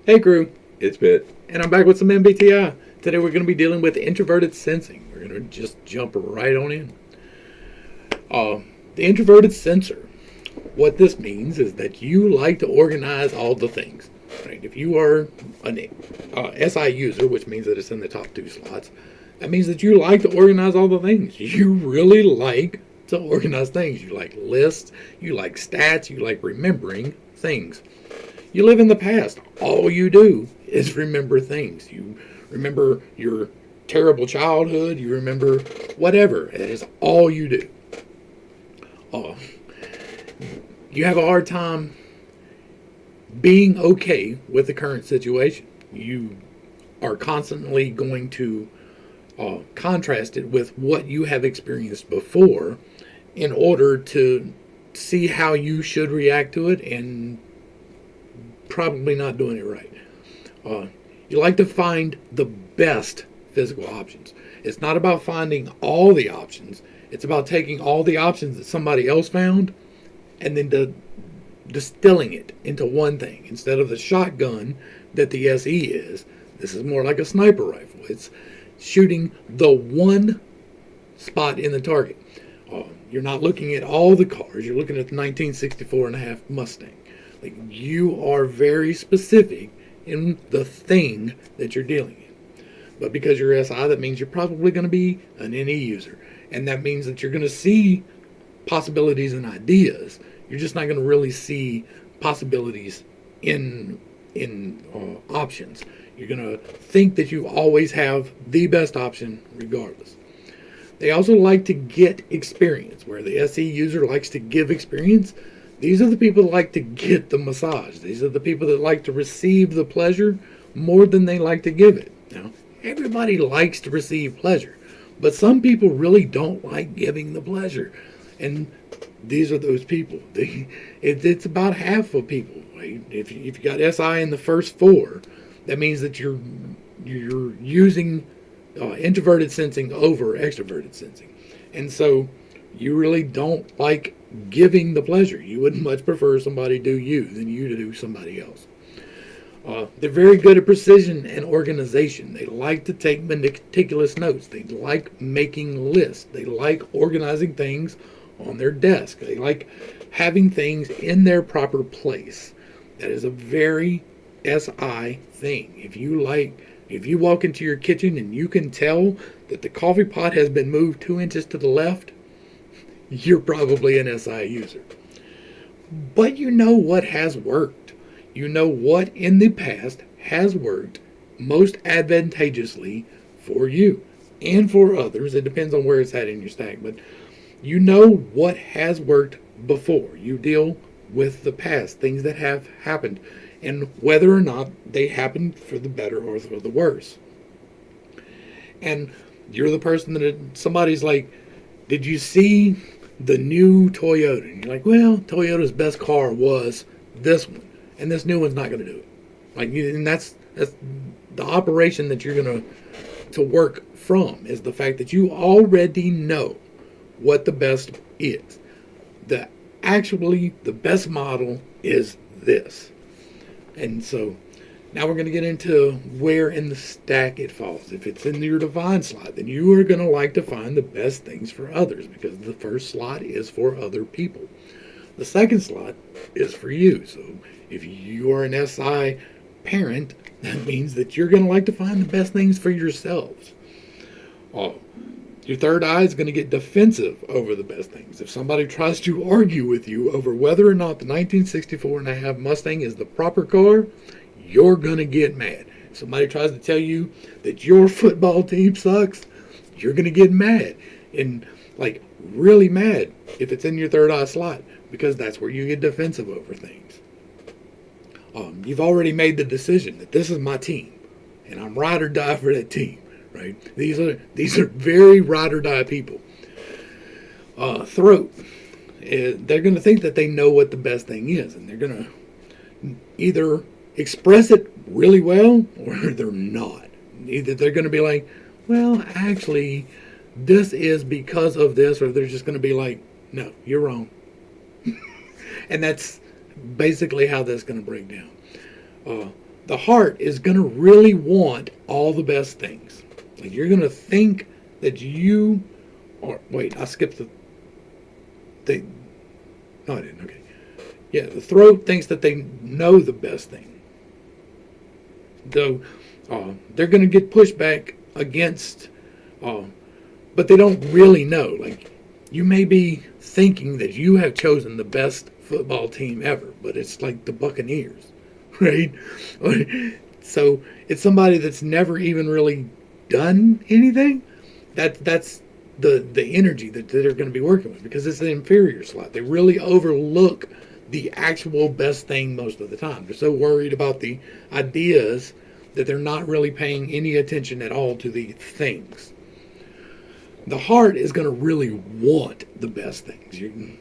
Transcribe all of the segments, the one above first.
Hey crew, It's Bit. and I'm back with some MBTI. Today we're going to be dealing with introverted sensing. We're going to just jump right on in. The introverted sensor. What this means is that you like to organize all the things. Right? If you are an SI user, which means that it's in the top two slots, that means that you like to organize all the things. You really like to organize things. You like lists, you like stats, you like remembering things. You live in the past. All you do is remember things. You remember your terrible childhood. You remember whatever. It is all you do. Oh, you have a hard time being okay with the current situation. You are constantly going to contrast it with what you have experienced before in order to see how you should react to it, and probably not doing it right. You like to find the best physical options. It's not about finding all the options. It's about taking all the options that somebody else found and then distilling it into one thing. Instead of the shotgun that the SE is, this is more like a sniper rifle. It's shooting the one spot in the target. You're not looking at all the cars. You're looking at the 1964 and a half Mustang. Like, you are very specific in the thing that you're dealing in. But because you're SI, that means you're probably going to be an NE user. And that means that you're going to see possibilities and ideas. You're just not going to really see possibilities in options. You're going to think that you always have the best option regardless. They also like to get experience. Where the SE user likes to give experience, these are the people that like to get the massage. These are the people that like to receive the pleasure more than they like to give it. Now, everybody likes to receive pleasure, but some people really don't like giving the pleasure. And these are those people. It's about half of people. Right? If you got SI in the first four, that means that you're using introverted sensing over extroverted sensing. And so you really don't like giving the pleasure. You would much prefer somebody do you than you to do somebody else. They're very good at precision and organization. They like to take meticulous notes. They like making lists. They like organizing things on their desk. They like having things in their proper place. That is a very SI thing. If you walk into your kitchen and you can tell that the coffee pot has been moved 2 inches to the left, you're probably an SI user. But you know what has worked. You know what in the past has worked most advantageously for you and for others. It depends on where it's at in your stack, but you know what has worked before. You deal with the past, things that have happened, and whether or not they happened for the better or for the worse. And you're the person that somebody's like, did you see the new Toyota? And you're like, well, Toyota's best car was this one, and this new one's not going to do it. Like, and that's the operation that you're going to work from, is the fact that you already know what the best is. The best model is this. And so now we're going to get into where in the stack it falls. If it's in your divine slot, then you are going to like to find the best things for others, because the first slot is for other people. The second slot is for you. So if you are an SI parent, that means that you're going to like to find the best things for yourselves. Your third eye is going to get defensive over the best things. If somebody tries to argue with you over whether or not the 1964 and a half Mustang is the proper car, you're going to get mad. If somebody tries to tell you that your football team sucks, you're going to get mad. And like really mad if it's in your third eye slot, because that's where you get defensive over things. You've already made the decision that this is my team and I'm ride or die for that team. Right? These are very ride or die people. Throat. They're going to think that they know what the best thing is, and they're going to either express it really well or they're not. Either they're going to be like, well, actually, this is because of this, or they're just going to be like, no, you're wrong. And that's basically how that's going to break down. The heart is going to really want all the best things. Like you're going to think that you are. Wait, I skipped the thing. No, I didn't. Okay. Yeah, the throat thinks that they know the best thing. Though they're going to get pushed back against, but they don't really know. Like you may be thinking that you have chosen the best football team ever, but it's like the Buccaneers, right? So it's somebody that's never even really done anything. That's the energy that they're going to be working with, because it's the inferior slot. They really overlook the actual best thing most of the time. They're so worried about the ideas that they're not really paying any attention at all to the things. The heart is going to really want the best things.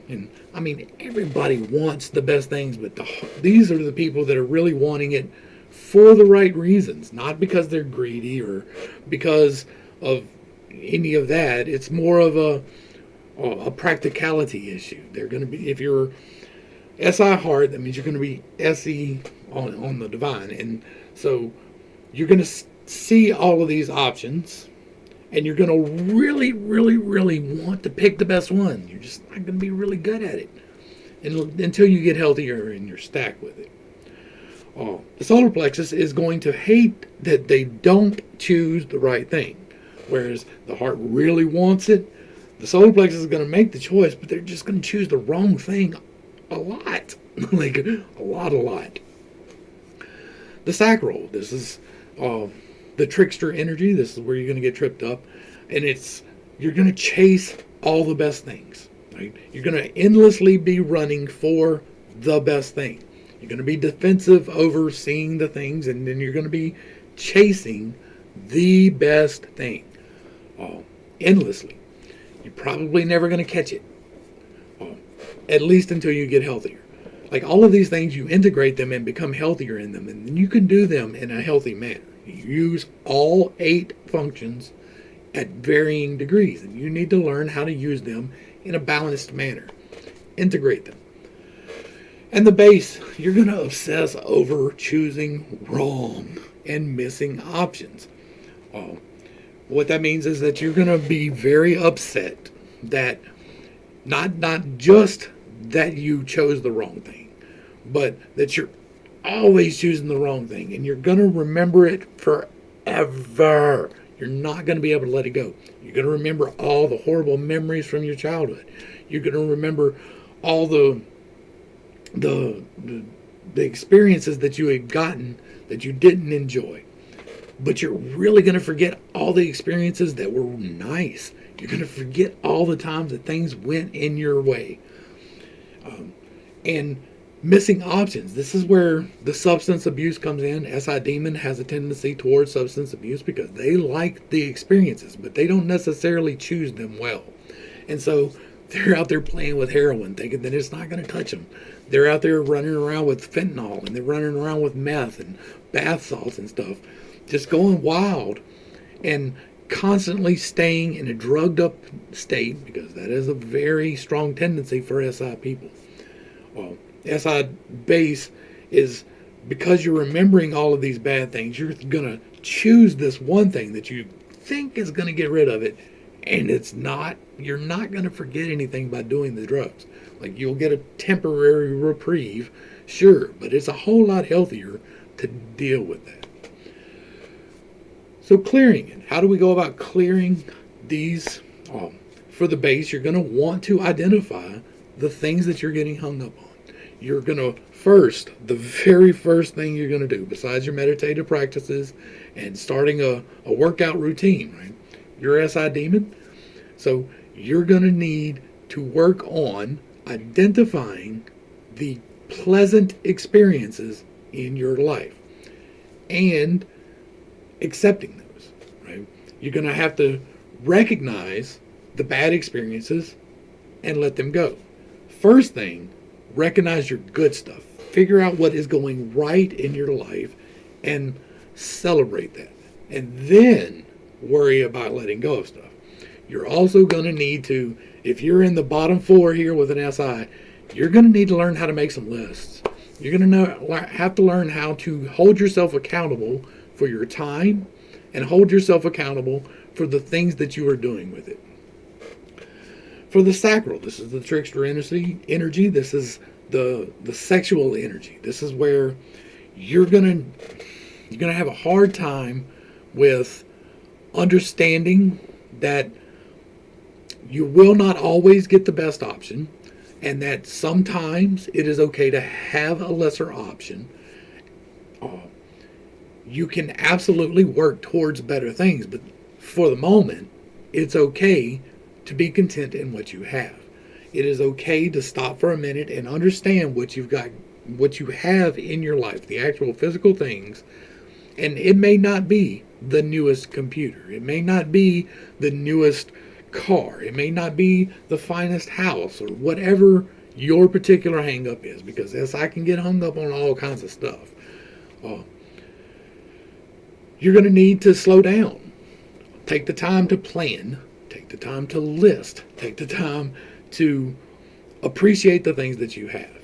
And I mean, everybody wants the best things, but these are the people that are really wanting it for the right reasons, not because they're greedy or because of any of that. It's more of a practicality issue. They're going to be, if you're SI heart, that means you're going to be SE on the divine. And so you're going to see all of these options, and you're going to really, really, really want to pick the best one. You're just not going to be really good at it until you get healthier and you're stacked with it. The solar plexus is going to hate that they don't choose the right thing, whereas the heart really wants it. The solar plexus is going to make the choice, but they're just going to choose the wrong thing a lot. Like a lot. The sacral, this is the trickster energy. This is where you're going to get tripped up, and you're going to chase all the best things. Right? You're going to endlessly be running for the best thing. You're going to be defensive over seeing the things, and then you're going to be chasing the best thing endlessly. You're probably never going to catch it, at least until you get healthier. Like all of these things, you integrate them and become healthier in them, and you can do them in a healthy manner. You use all 8 functions at varying degrees, and you need to learn how to use them in a balanced manner. Integrate them. And the base, you're going to obsess over choosing wrong and missing options. What that means is that you're going to be very upset that not just that you chose the wrong thing, but that you're always choosing the wrong thing, and you're going to remember it forever. You're not going to be able to let it go. You're going to remember all the horrible memories from your childhood. You're going to remember all the experiences that you had gotten that you didn't enjoy. But you're really going to forget all the experiences that were nice. You're going to forget all the times that things went in your way. And missing options. This is where the substance abuse comes in. SI Demon has a tendency towards substance abuse because they like the experiences, but they don't necessarily choose them well. And so they're out there playing with heroin, thinking that it's not going to touch them. They're out there running around with fentanyl, and they're running around with meth and bath salts and stuff, just going wild and constantly staying in a drugged up state, because that is a very strong tendency for SI people. SI base is, because you're remembering all of these bad things, you're going to choose this one thing that you think is going to get rid of it, and it's not. You're not going to forget anything by doing the drugs. Like, you'll get a temporary reprieve, sure, but it's a whole lot healthier to deal with that. So clearing it. How do we go about clearing these? For the base, you're going to want to identify the things that you're getting hung up on. You're going to the very first thing you're going to do, besides your meditative practices and starting a workout routine, right? You're SI Demon. So you're going to need to work on identifying the pleasant experiences in your life and accepting those, right? You're going to have to recognize the bad experiences and let them go. First thing, recognize your good stuff. Figure out what is going right in your life and celebrate that. And then worry about letting go of stuff. You're also going to need to, if you're in the bottom 4 here with an SI, you're going to need to learn how to make some lists. You're going to have to learn how to hold yourself accountable for your time and hold yourself accountable for the things that you are doing with it. For the sacral, this is the trickster energy. This is the sexual energy. This is where you're gonna have a hard time with understanding that you will not always get the best option, and that sometimes it is okay to have a lesser option. You can absolutely work towards better things, but for the moment, it's okay to be content in what you have. It is okay to stop for a minute and understand what you've got, what you have in your life, the actual physical things. And it may not be the newest computer. It may not be the newest car. It may not be the finest house, or whatever your particular hang up is, because yes, I can get hung up on all kinds of stuff. You're going to need to slow down. Take the time to plan. Take the time to list. Take the time to appreciate the things that you have.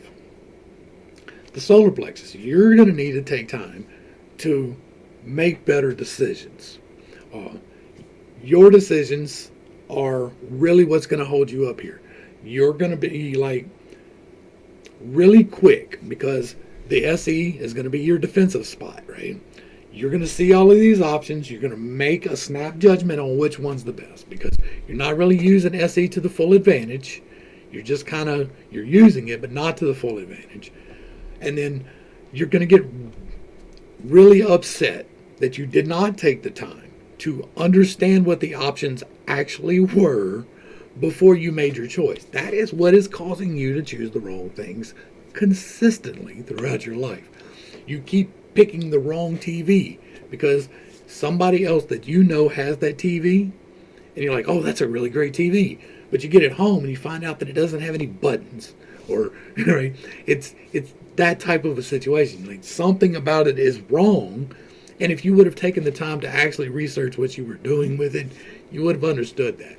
The solar plexus, you're going to need to take time to make better decisions. Your decisions are really what's going to hold you up here. You're going to be like really quick, because the SE is going to be your defensive spot, right? You're going to see all of these options. You're going to make a snap judgment on which one's the best, because you're not really using SE to the full advantage. You're just you're using it, but not to the full advantage. And then you're going to get really upset that you did not take the time to understand what the options actually were before you made your choice. That is what is causing you to choose the wrong things consistently throughout your life. You keep picking the wrong TV because somebody else that you know has that TV, and you're like, oh, that's a really great TV. But you get it home and you find out that it doesn't have any buttons, or right? It's that type of a situation. Like, something about it is wrong. And if you would have taken the time to actually research what you were doing with it, you would have understood that.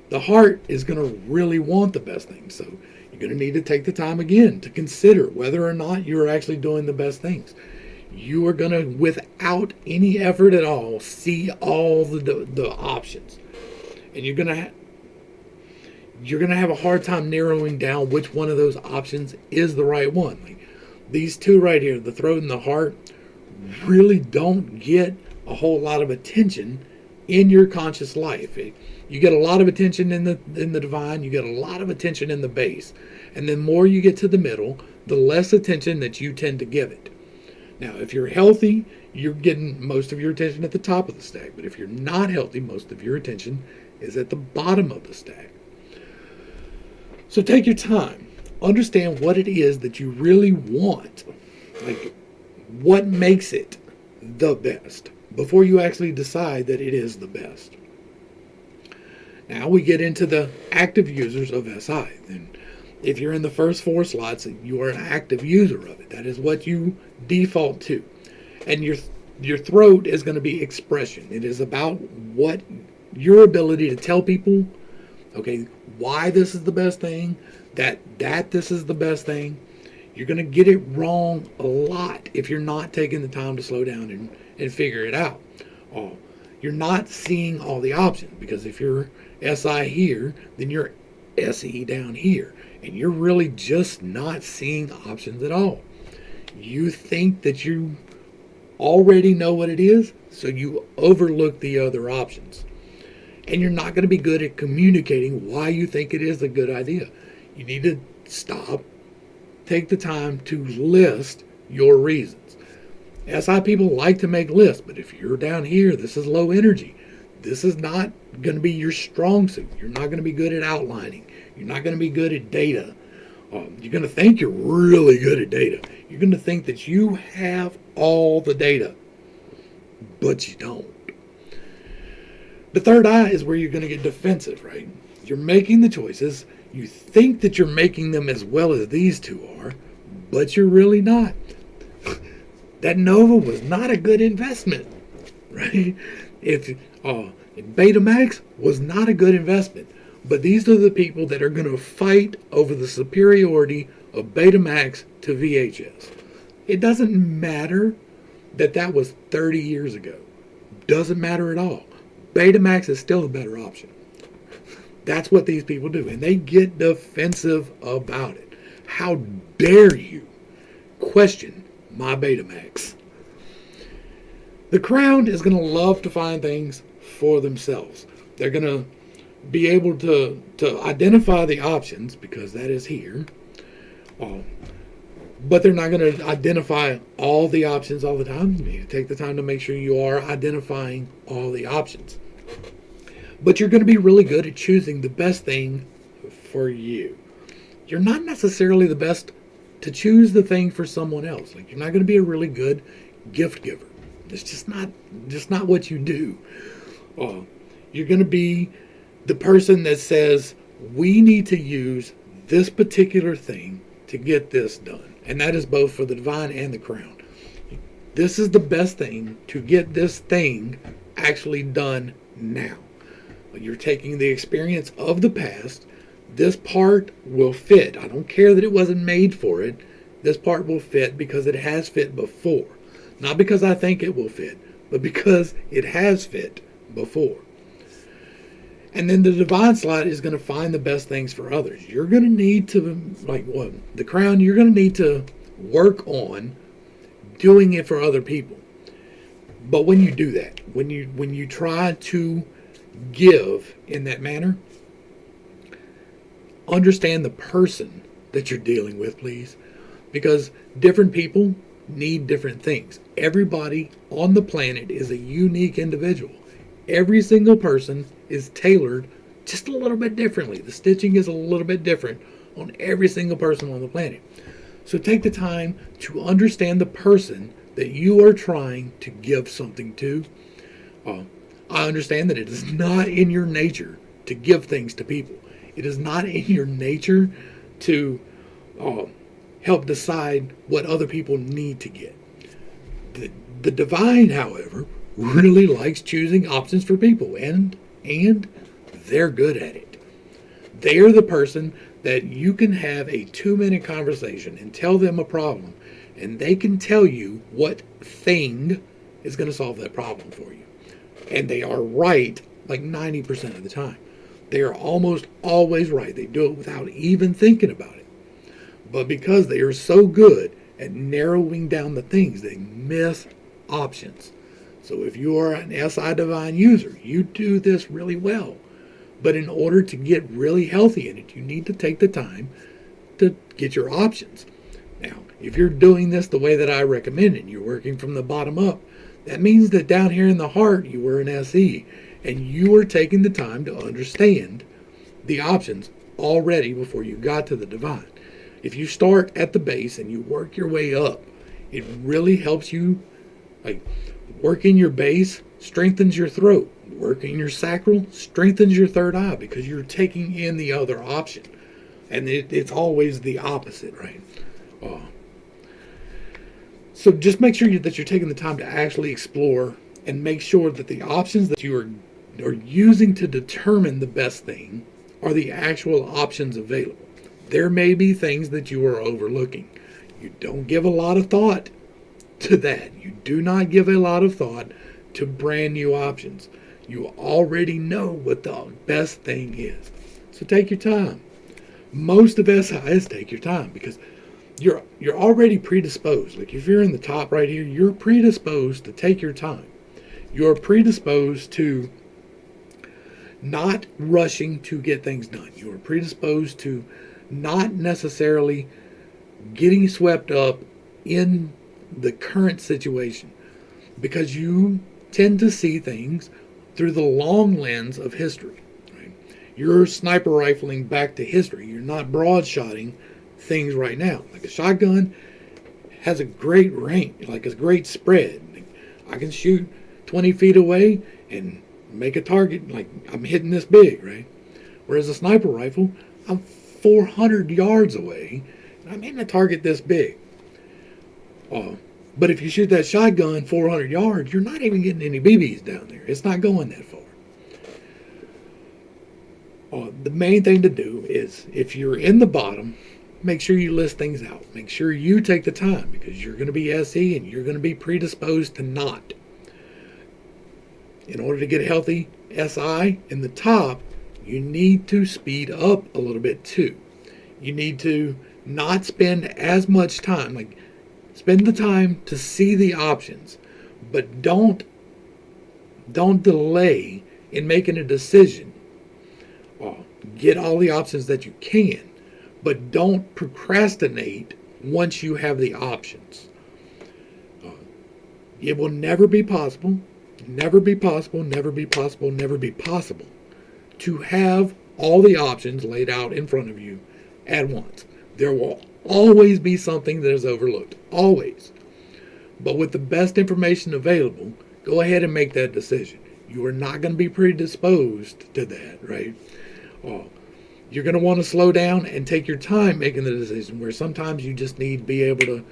The heart is going to really want the best things. So you're going to need to take the time again to consider whether or not you're actually doing the best things. You are going to, without any effort at all, see all the options. And you're going to have a hard time narrowing down which one of those options is the right one. Like these two right here, the throat and the heart, really don't get a whole lot of attention in your conscious life. You get a lot of attention in the divine, you get a lot of attention in the base. And the more you get to the middle, the less attention that you tend to give it. Now, if you're healthy, you're getting most of your attention at the top of the stack. But if you're not healthy, most of your attention is at the bottom of the stack. So take your time. Understand what it is that you really want. Like, what makes it the best before you actually decide that it is the best. Now we get into the active users of SI. And if you're in the first 4 slots, you are an active user of it. That is what you default to. And your throat is going to be expression. It is about what your ability to tell people, okay, why this is the best thing, that this is the best thing. You're going to get it wrong a lot if you're not taking the time to slow down and figure it out. You're not seeing all the options, because if you're SI here, then you're SE down here. And you're really just not seeing options at all. You think that you already know what it is, so you overlook the other options. And you're not going to be good at communicating why you think it is a good idea. You need to stop, take the time to list your reasons. SI people like to make lists, but if you're down here, this is low energy. This is not going to be your strong suit. You're not going to be good at outlining. You're not going to be good at data. You're going to think you're really good at data. You're going to think that you have all the data, but you don't. The third eye is where you're going to get defensive, right? You're making the choices. You think that you're making them as well as these two are, but you're really not. That Nova was not a good investment, right? If Betamax was not a good investment. But these are the people that are going to fight over the superiority of Betamax to VHS. It doesn't matter that that was 30 years ago. Doesn't matter at all. Betamax is still a better option. That's what these people do. And they get defensive about it. How dare you question my Betamax? The Crown is going to love to find things for themselves. They're going to be able to identify the options, because that is here. But they're not going to identify all the options all the time. You take the time to make sure you are identifying all the options. But you're going to be really good at choosing the best thing for you. You're not necessarily the best to choose the thing for someone else. Like, you're not going to be a really good gift giver. It's just not what you do. You're going to be the person that says, we need to use this particular thing to get this done. And that is both for the divine and the crown. This is the best thing to get this thing actually done now. You're taking the experience of the past. This part will fit. I don't care that it wasn't made for it. This part will fit because it has fit before. Not because I think it will fit, but because it has fit before. And then the divine slot is going to find the best things for others. You're going to need to, the crown, you're going to need to work on doing it for other people. But when you do that, when you try to give in that manner, understand the person that you're dealing with, please. Because different people need different things. Everybody on the planet is a unique individual. Every single person is tailored just a little bit differently. The stitching is a little bit different on every single person on the planet. So take the time to understand the person that you are trying to give something to. I understand that it is not in your nature to give things to people. It is not in your nature to help decide what other people need to get. The divine, however, really likes choosing options for people, and they're good at it. They are the person that you can have a 2-minute conversation and tell them a problem, and they can tell you what thing is going to solve that problem for you. And they are right like 90% of the time. They are almost always right. They do it without even thinking about it. But because they are so good at narrowing down the things, they miss options. So if you are an SI Divine user, you do this really well. But in order to get really healthy in it, you need to take the time to get your options. Now, if you're doing this the way that I recommend it, you're working from the bottom up, that means that down here in the heart, you were an SE, and you are taking the time to understand the options already before you got to the divine. If you start at the base and you work your way up, it really helps you. Like, working your base strengthens your throat. Working your sacral strengthens your third eye, because you're taking in the other option. And it's always the opposite, right? So just make sure that you're taking the time to actually explore and make sure that the options that you are using to determine the best thing are the actual options available. There may be things that you are overlooking. You don't give a lot of thought to that. You do not give a lot of thought to brand new options. You already know what the best thing is. So take your time. Most of SIs take your time because you're already predisposed. Like, if you're in the top right here, you're predisposed to take your time. You're predisposed to not rushing to get things done. You're predisposed to not necessarily getting swept up in the current situation, because you tend to see things through the long lens of history. Right? You're sniper rifling back to history. You're not broad-shotting things right now. Like, a shotgun has a great range, like a great spread. I can shoot 20 feet away and make a target, like I'm hitting this big, right? Whereas a sniper rifle, I'm 400 yards away and I'm hitting a target this big. But if you shoot that shotgun 400 yards, you're not even getting any BBs down there. It's not going that far. The main thing to do is, if you're in the bottom, make sure you list things out. Make sure you take the time, because you're going to be SE and you're going to be predisposed to not. In order to get healthy SI in the top, you need to speed up a little bit too. You need to not spend as much time. Like, spend the time to see the options, but don't delay in making a decision. Get all the options that you can, but don't procrastinate once you have the options. It will never be possible to have all the options laid out in front of you at once. There will always be something that is overlooked, always. But with the best information available, go ahead and make that decision. You are not going to be predisposed to that, right? You're going to want to slow down and take your time making the decision, where sometimes you just need to be able to.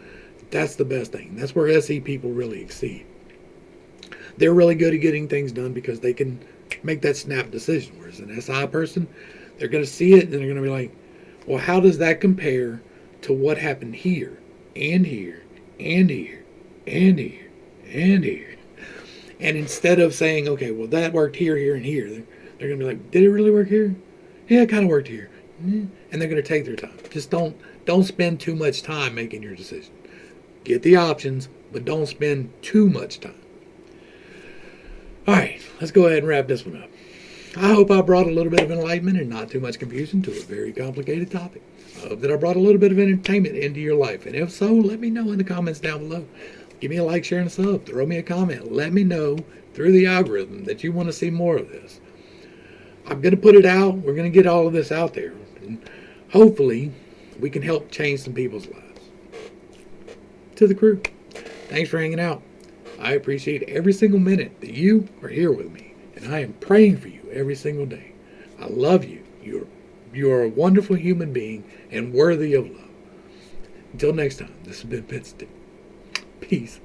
That's the best thing. That's where SE people really exceed. They're really good at getting things done because they can make that snap decision. Whereas an SI person, they're going to see it and they're going to be like, well, how does that compare to what happened here and here and here and here and here? And instead of saying, okay, well, that worked here, here, and here, they're going to be like, did it really work here? Yeah, it kind of worked here. And they're going to take their time. Just don't spend too much time making your decision. Get the options, but don't spend too much time. All right, let's go ahead and wrap this one up. I hope I brought a little bit of enlightenment and not too much confusion to a very complicated topic. I hope that I brought a little bit of entertainment into your life. And if so, let me know in the comments down below. Give me a like, share, and a sub. Throw me a comment. Let me know through the algorithm that you want to see more of this. I'm going to put it out. We're going to get all of this out there. And hopefully, we can help change some people's lives. To the crew, thanks for hanging out. I appreciate every single minute that you are here with me. And I am praying for you every single day. I love you. You're a wonderful human being and worthy of love. Until next time, this has been Pitstick. Peace.